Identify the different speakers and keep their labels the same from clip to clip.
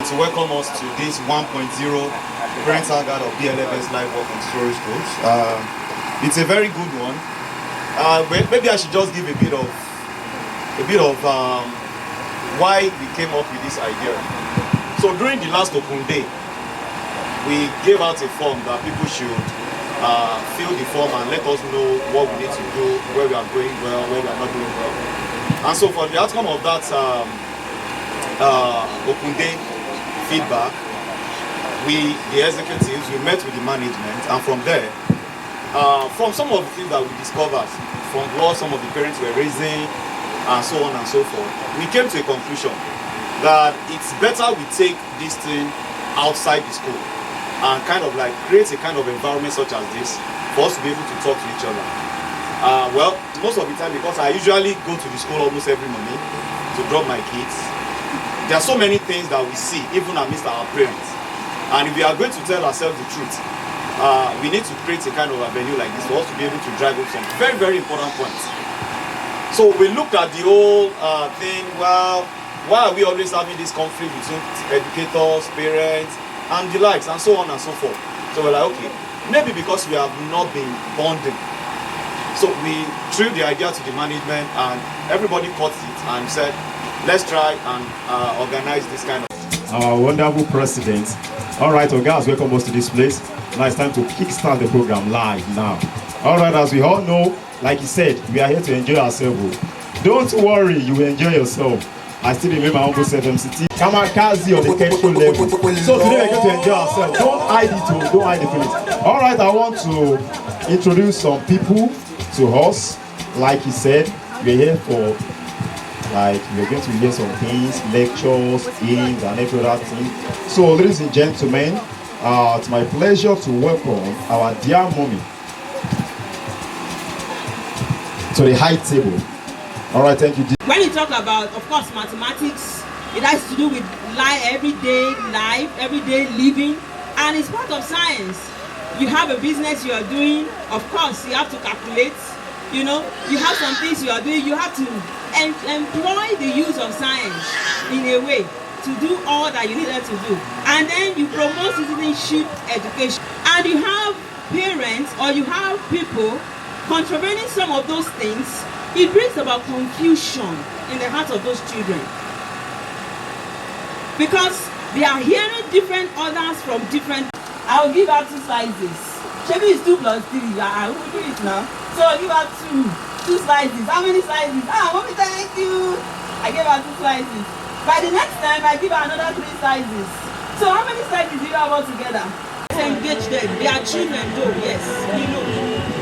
Speaker 1: to welcome us to this 1.0 Parents Hangout of BLFS Lifewalk Montessori schools. It's a very good one. Maybe I should just give a bit of why we came up with this idea. So during the last open day, we gave out a form that people should fill the form and let us know what we need to do, where we are going well, where we are not doing well. And so for the outcome of that open day feedback, we, the executives, we met with the management, and from there, from some of the things that we discovered, from what some of the parents were raising, and so on and so forth, we came to a conclusion that it's better we take this thing outside the school and kind of like create a kind of environment such as this for us to be able to talk to each other. Well, most of the time, because I usually go to the school almost every morning to drop my kids, there are so many things that we see, even amidst our parents. And if we are going to tell ourselves the truth, we need to create a kind of avenue like this for us to be able to drive home some very, very important points. So we looked at the whole thing, well, why are we always having this conflict between educators, parents, and the likes, and so on and so forth. So we're like, okay, maybe because we have not been bonding. So we threw the idea to the management, and everybody caught it and said, let's try and organize this kind of...
Speaker 2: Our wonderful president. All right, guys, welcome us to this place. Now it's time to kickstart the program live now. All right, as we all know, like he said, we are here to enjoy ourselves. Don't worry, you will enjoy yourself. I still remember my uncle said MCT. Kamikaze on the Kensho level. So today we're going to enjoy ourselves. Don't hide it, don't hide the feelings. All right, I want to introduce some people to us. Like he said, we're here for, like, we're going to hear some things, lectures, hymns, and every other thing. So, ladies and gentlemen, it's my pleasure to welcome our dear mommy to the high table. All right, thank you.
Speaker 3: When you talk about, of course, mathematics, it has to do with everyday life, everyday living, and it's part of science. You have a business you are doing, of course, you have to calculate. You know, you have some things you are doing, you have to employ the use of science in a way to do all that you needed to do. And then you promote citizenship education. And you have parents or you have people contravening some of those things. It brings about confusion in the hearts of those children. Because they are hearing different orders from different... I will give out 2 slices. Maybe it's 2 plus 3. I will do it now. So I'll give out 2 slices. How many slices? Mommy, thank you. I gave out 2 slices. By the next time, I give out another 3 slices. So how many slices do you have all together? Engage them. They are children though, yes. You know.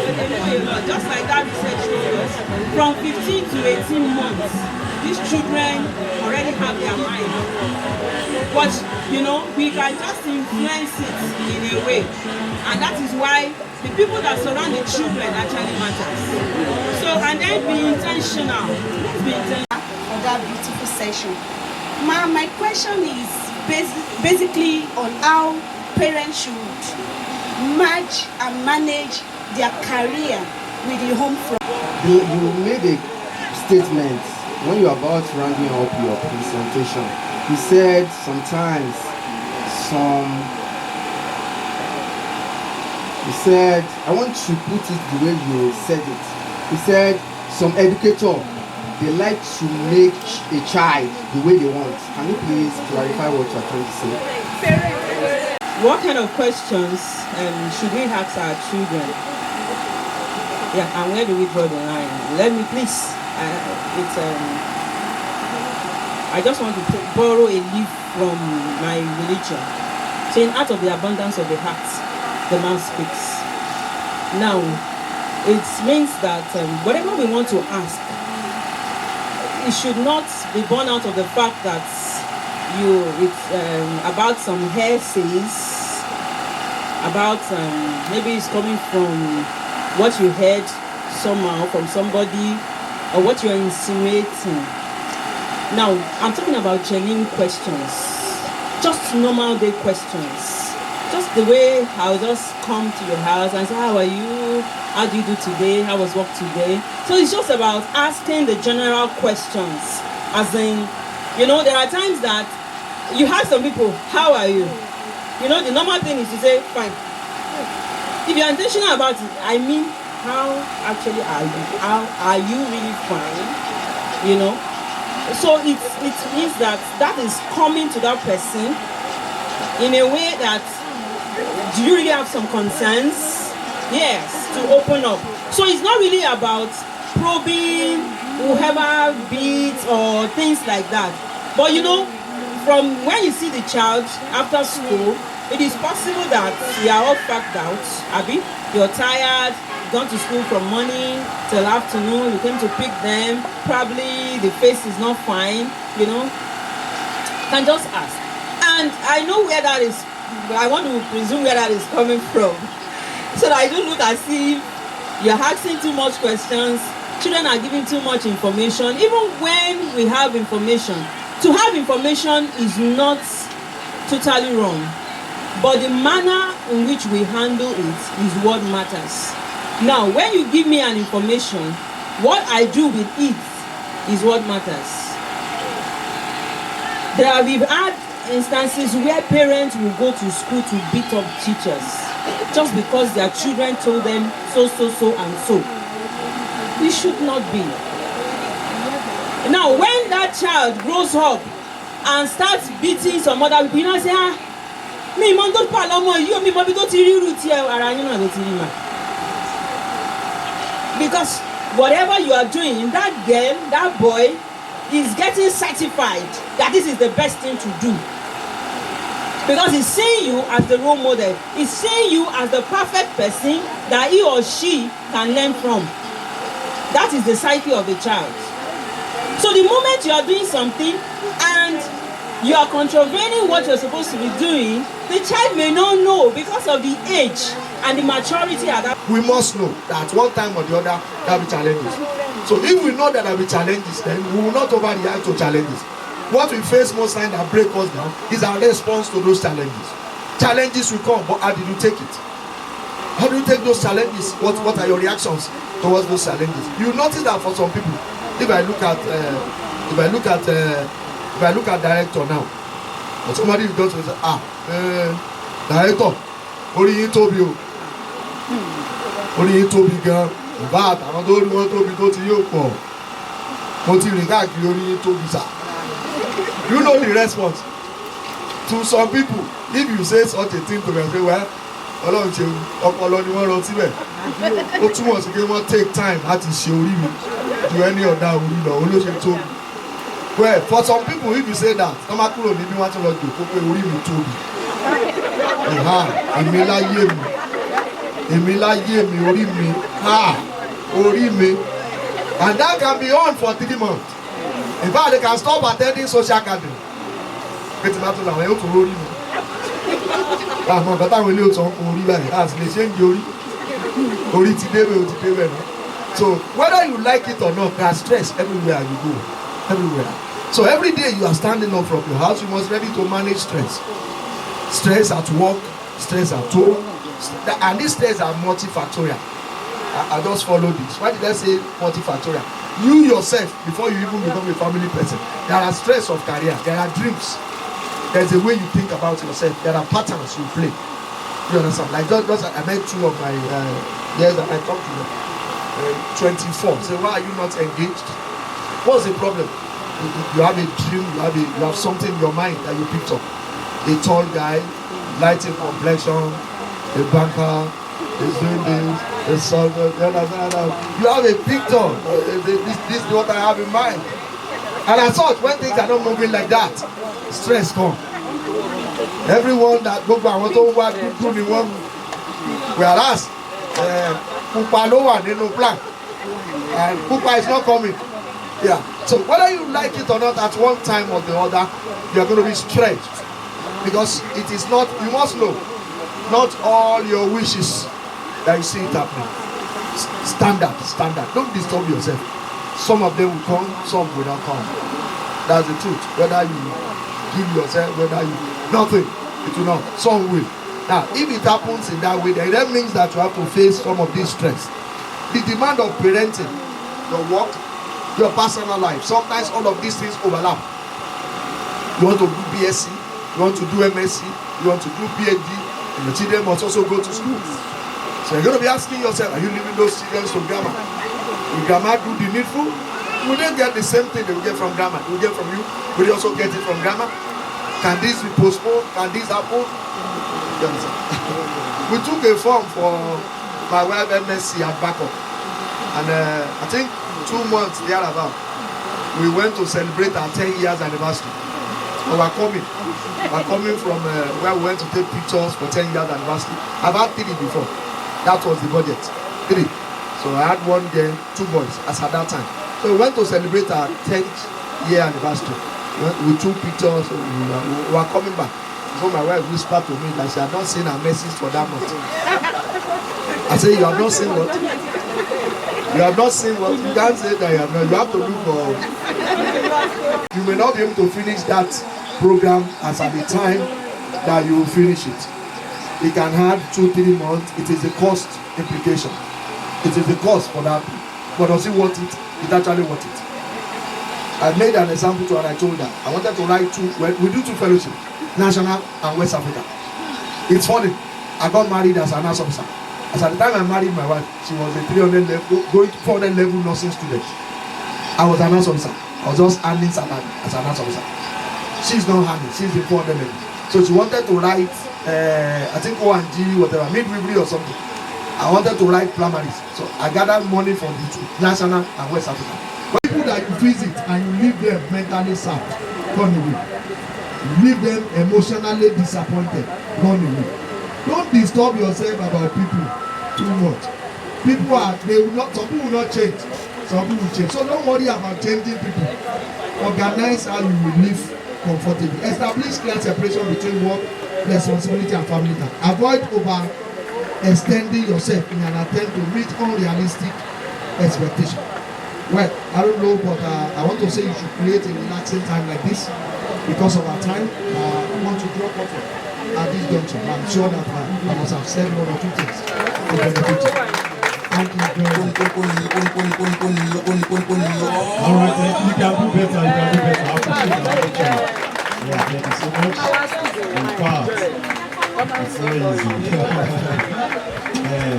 Speaker 3: They know a lot. Just like that research showed us. From 15 to 18 months, these children already have their mind. But, you know, we can just influence it in a way. And that is why the people that surround the children actually matters. So, and then be intentional. Let's be intentional.
Speaker 4: For that beautiful session. My question is basically on how parents should merge and manage their career with the home front.
Speaker 5: You made a statement when you were about rounding up your presentation. You said sometimes you said, I want to put it the way you said it. You said some educator, they like to make a child the way they want. Can you please clarify what you are trying to say?
Speaker 3: What kind of questions should we ask our children? Yeah, and where do we draw the line? Let me please, I just want to borrow a leaf from my religion. Saying out of the abundance of the heart, the mouth speaks. Now, it means that whatever we want to ask, it should not be born out of the fact that it's about some heresies, about maybe it's coming from what you heard somehow from somebody or what you're insinuating. Now, I'm talking about genuine questions, just normal day questions. Just the way I'll just come to your house and say, how are you? How do you do today? How was work today? So it's just about asking the general questions. As in, you know, there are times that you ask some people, how are you? You know, the normal thing is to say, fine. If you're intentional about it, I mean, how actually are you? How are you really fine? You know? So it means that is coming to that person in a way that, do you really have some concerns? Yes, to open up. So it's not really about probing whoever beats or things like that. But you know, from when you see the child after school, it is possible that you are all packed out, Abby. You're tired, gone to school from morning till afternoon, you came to pick them, probably the face is not fine, you know. Can just ask. And I know where that is, I want to presume where that is coming from. So that I don't look as if you're asking too much questions, children are giving too much information. Even when we have information, to have information is not totally wrong. But the manner in which we handle it is what matters. Now, when you give me an information, what I do with it is what matters. We've had instances where parents will go to school to beat up teachers just because their children told them so, and so. It should not be. Now, when that child grows up and starts beating some other people, you know, say, mi mọ tó pa lọ́mọ yìí o, mi mọ bí tó ti rí irú tiẹ̀, ara yín náà ló ti rí mà. Because whatever you are doing, that girl, that boy is getting certified that this is the best thing to do. Because he's seeing you as the role model. He's seeing you as the perfect person that he or she can learn from. That is the psyche of the child. So the moment you are doing something and you are contravening what you're supposed to be doing, the child may not know because of the age and the maturity at that.
Speaker 6: We must know that one time or the other there will be challenges. So if we know that there will be challenges, then we will not overreact to challenges. What we face most times that break us down is our response to those challenges. Challenges will come, but how did you take it? How do you take those challenges? What are your reactions towards those challenges? You notice that for some people, if I look at director now, but somebody will go to say, director, orí yín tóbi o, orí yín tóbi gan, ìbá àtàwọn tó rí wọn tóbi tó ti yóò pọ̀, mo ti rìn káàkiri orí yín tóbi sà. You know the response to some people. If you say such a thing to them, say, well, Ọlọ́run ṣe ọpọlọ ni wọ́n rọ síbẹ̀. Ó túmọ̀ sí pé wọ́n take time láti ṣe orí mi ju any other orí lọ, olóṣèlú tóbi. Well, for some people, if you say that, wọ́n máa kúrò níbi wọ́n ti lọ jòkó pé orí mi tóbi. Èmi láyé mi, orí mi, orí mi. And that can be on for 3 months. In fact, they can stop attending social gathering. Bẹ́ẹ̀ tí máa tún làwọn yóò tún lórí mi. Àmọ́ nǹkan táwọn ilé òtún ọkùnrin orí báyìí, láti lè ṣe ń di orí. Orí ti débẹ̀, o ti débẹ̀ náà. So whether you like it or not, there's stress everywhere you go. Everywhere. So every day you are standing up from your house, you must be ready to manage stress. Stress at work, stress at home, and these stress are multifactorial. I just follow this. Why did I say multifactorial? You yourself, before you even become a family person, there are stress of career, there are dreams, there's a way you think about yourself, there are patterns you play. You understand? Like just I met 2 of my years that I talked to them. 24. Say, why are you not engaged? What's the problem? You have a dream, you have something in your mind that you picked up. A tall guy, light in complexion, a banker, is doing this, a soldier, you have a picture. This is what I have in mind. And I thought when things are not moving like that, stress comes. Everyone that go back, what don't want to do, whereas Pupa no one, no plan. And Pupa is not coming. Yeah. So whether you like it or not, at one time or the other, you are going to be stretched. Because it is not, you must know, not all your wishes that you see it happening. Standard. Don't disturb yourself. Some of them will come, some will not come. That's the truth. Whether you give yourself, whether you, nothing, it will not. Some will. Now, if it happens in that way, then that means that you have to face some of this stress. The demand of parenting, your work, your personal life, sometimes all of these things overlap. You want to do BSc, you want to do MSc, you want to do PhD, and your children must also go to school. So you're going to be asking yourself, are you leaving those children to grammar? Will grammar do the needful? Will they get the same thing they will get from grammar? They will get from you? Will they also get it from grammar? Can this be postponed? Can this happen? We took a form for my wife MSc at backup. And I think 2 months thereabout, we went to celebrate our 10 years anniversary. So we're coming from where we went to take pictures for 10 years anniversary. I've had 3 before. That was the budget. 3. So I had 1 girl, 2 boys as at that time. So we went to celebrate our 10th year anniversary. We took pictures. We were coming back. So my wife whispered to me that she had not seen her message for that month. I said, you have not seen what? You have not seen what? You can't say that you have not. You have to look for. You may not be able to finish that program as at the time that you will finish it. It can have 2-3 months. It is a cost implication. It is the cost for that. But does it worth it? It's actually worth it. I made an example to her and I told her I wanted to write 2. We do 2 fellowships, National and West Africa. It's funny. I got married as an nurse officer. As at the time I married my wife, she was a 300 level, going to 400 level nursing student. I was a nurse officer. I was just earning salary as a nurse officer. She's not earning. She's in 400 level. So she wanted to write, I think O&G, whatever, midwifery or something. I wanted to write primaries. So I gathered money for the 2, National and West Africa. People that you visit and you leave them mentally sad, run away. You leave them emotionally disappointed, run away. Don't disturb yourself about people too much. People are, they will not, some people will not change, some people will change. So don't worry about changing people. Organize how you will live comfortably. Establish clear separation between work, responsibility and family time. Avoid over extending yourself in an attempt to meet unrealistic expectations. Well, I don't know, but I want to say you should create a relaxing time like this because of our time. I want to drop off at this junction. I'm sure that I must have said 1 or 2 things to benefit you. Thank you very much.
Speaker 2: All right, you can do better. You can do better. I appreciate that. Yeah, thank you so much. In fact, it's so easy.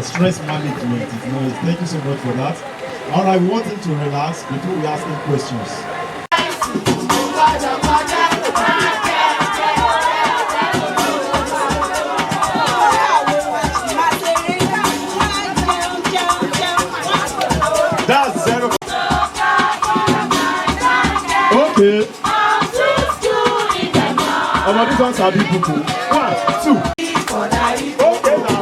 Speaker 2: Stress management is no easy. Thank you so much for that. All right, we want him to relax before we ask him questions. That's 0. Okay. Oh, this one's a big book. 1, 2. Okay now.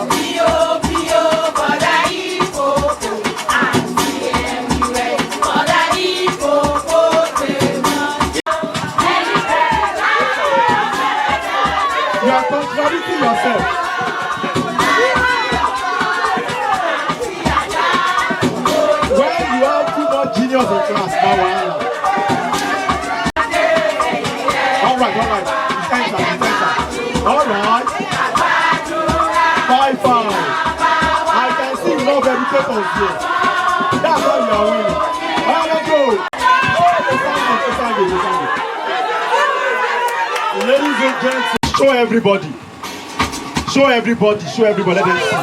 Speaker 2: You are contradicting yourself. When you have too much genius in class, Alright. It's answer. Alright. 5. I can see you love educators here. That's how you are winning. Alright, let's go. Ladies and gentlemen, show everybody. Let them see.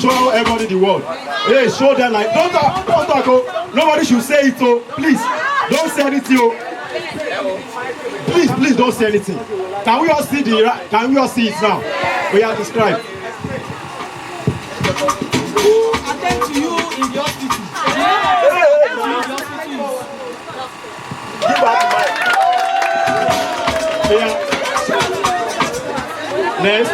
Speaker 2: Show everybody the world. Hey, show them like, don't talk, oh. Nobody should say it, oh. Please, don't say anything, oh. Please don't say anything. Can we all see it now? We are described.
Speaker 3: Who attend to you in the hospital?
Speaker 2: Give back the mic. Yeah. Next.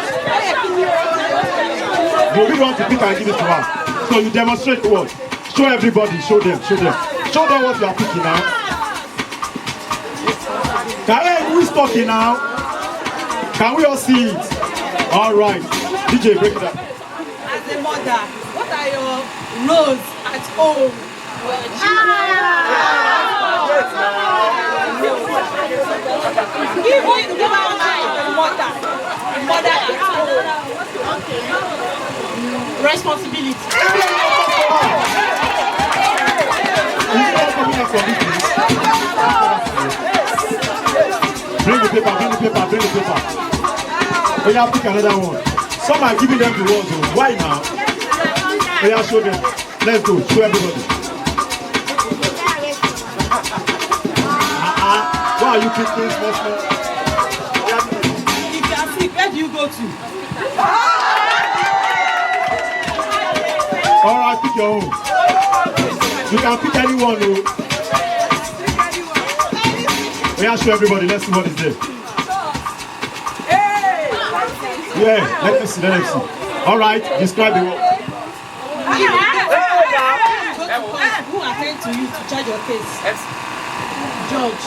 Speaker 2: You really want to pick and give it to her. So you demonstrate the word. Show everybody. Show them. Show them what you are picking now. Who is talking now? Can we all see it? All right. DJ, break it up.
Speaker 3: As a mother, what are your roles at home? Give mother at home. Responsibility. Bring the paper.
Speaker 2: paper, bring the paper. Oh yeah, pick another one. Some are giving them the words. Oh. Why now? Oh yeah, show them. Let's go. Show everybody. Why are you picking small?
Speaker 3: If you are sick, where do you go to?
Speaker 2: All right, pick your own. You can pick anyone. Oh. Oh yeah, show everybody. Let's see what is there. Yeah, let me see. All right, describe the word.
Speaker 3: Who attend to you to charge your case? Judge.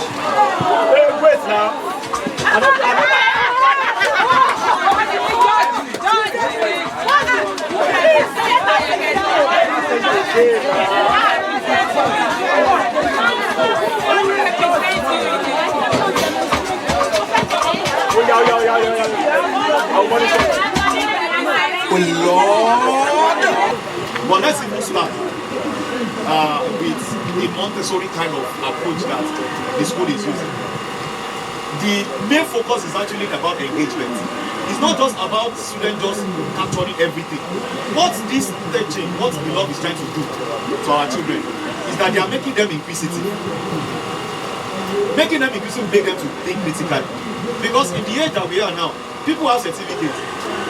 Speaker 2: Hey, wait now.
Speaker 1: Well, let's even start with the Montessori kind of approach that the school is using. The main focus is actually about engagement. It's not just about students just capturing everything. What this teaching, what the love is trying to do to our children is that they are making them inquisitive. Making them inquisitive make them to think critically. Because in the age that we are now, people have certificates.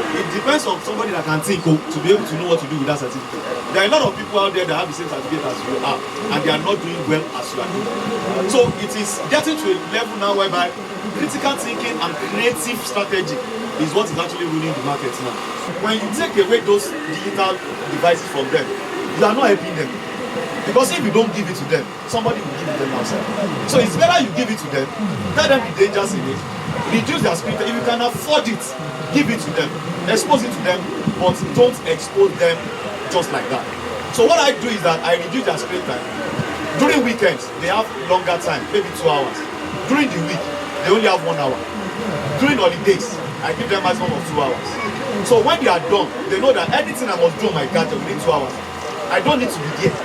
Speaker 1: It depends on somebody that can think to be able to know what to do with that certificate. There are a lot of people out there that have the same certificate as you are, and they are not doing well as you are doing. So it is getting to a level now whereby critical thinking and creative strategy is what is actually ruling the market now. When you take away those digital devices from them, you are not helping them. Because if you don't give it to them, somebody will give it to them outside. So it's better you give it to them, tell them the dangers in it, reduce their screen time. If you can afford it, give it to them, expose it to them, but don't expose them just like that. So what I do is that I reduce their screen time. During weekends, they have longer time, maybe 2 hours. During the week, they only have 1 hour. During holidays, I give them maximum of 2 hours. So when they are done, they know that anything I must do on my gadget within 2 hours, I don't need to be there.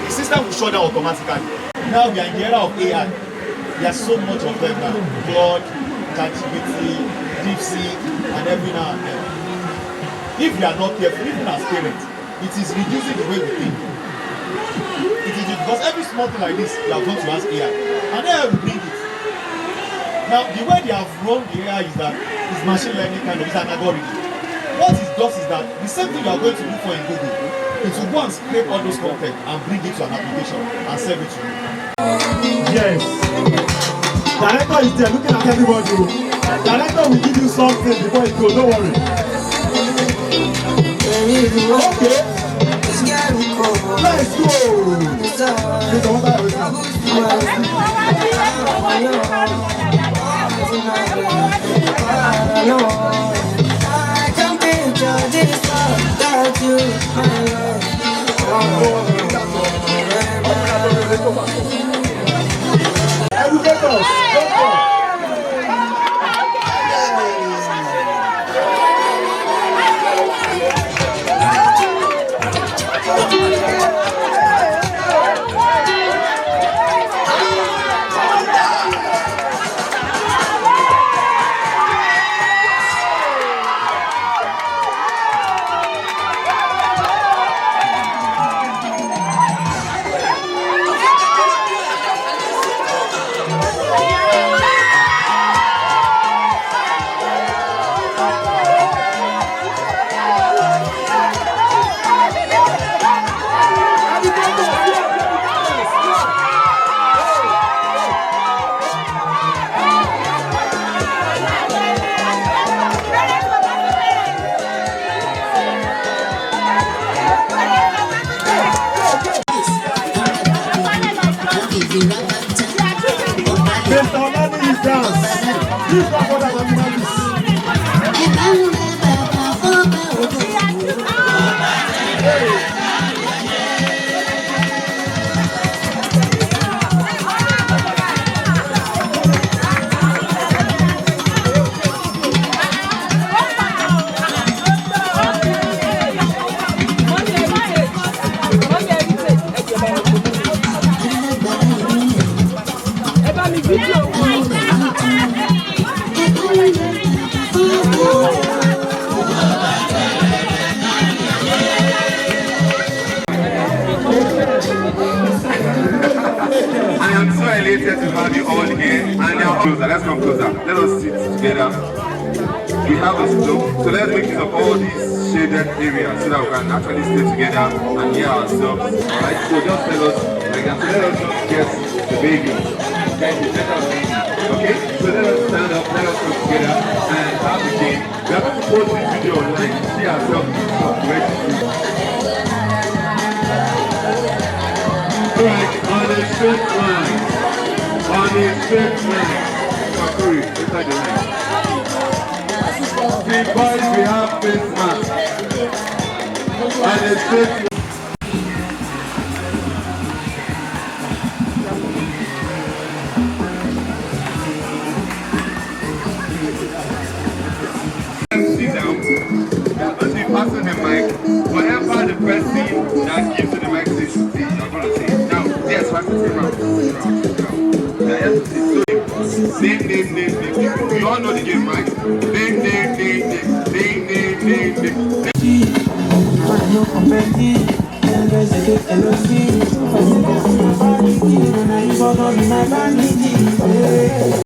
Speaker 1: The system will shut down automatically. Now we are in the era of AI. There's so much of them now. Claude, ChatGPT, DeepSeek, and every now and then. If we are not careful, even as parents, it is reducing the way we think. It is because every small thing like this, you are going to ask AI. And AI will bring it. Now, the way they have run the AI is that it's machine learning kind of, it's an algorithm. What it does is that the same thing you are going to look for in Google, it will go and scrape all those content and bring it to an application and serve it to you.
Speaker 2: Yes. Director is there looking at everybody. Director will give you something before it goes. Don't worry. Okay. Let's go.
Speaker 7: I can't picture this without you, my love.
Speaker 2: Educators, Mr. Omani is dance. Please come for that animal.
Speaker 8: together. We have a slope, so let's make use of all these shaded areas so that we can actually stay together and hear ourselves. Alright, so just tell us like that. So let us just get the baby. Okay, so let us stand up, let us come together and have the game. We are going to post this video online to see ourselves ready. Alright, on a straight line. On a straight line. Montessori, inside the line. The boys, we have face mask. On a straight line. Sit down. Once you pass on the mic, whatever the person that gives you the mic says, you're going to say. Now, yes, I can say round. Name. We all know the game, right? Name.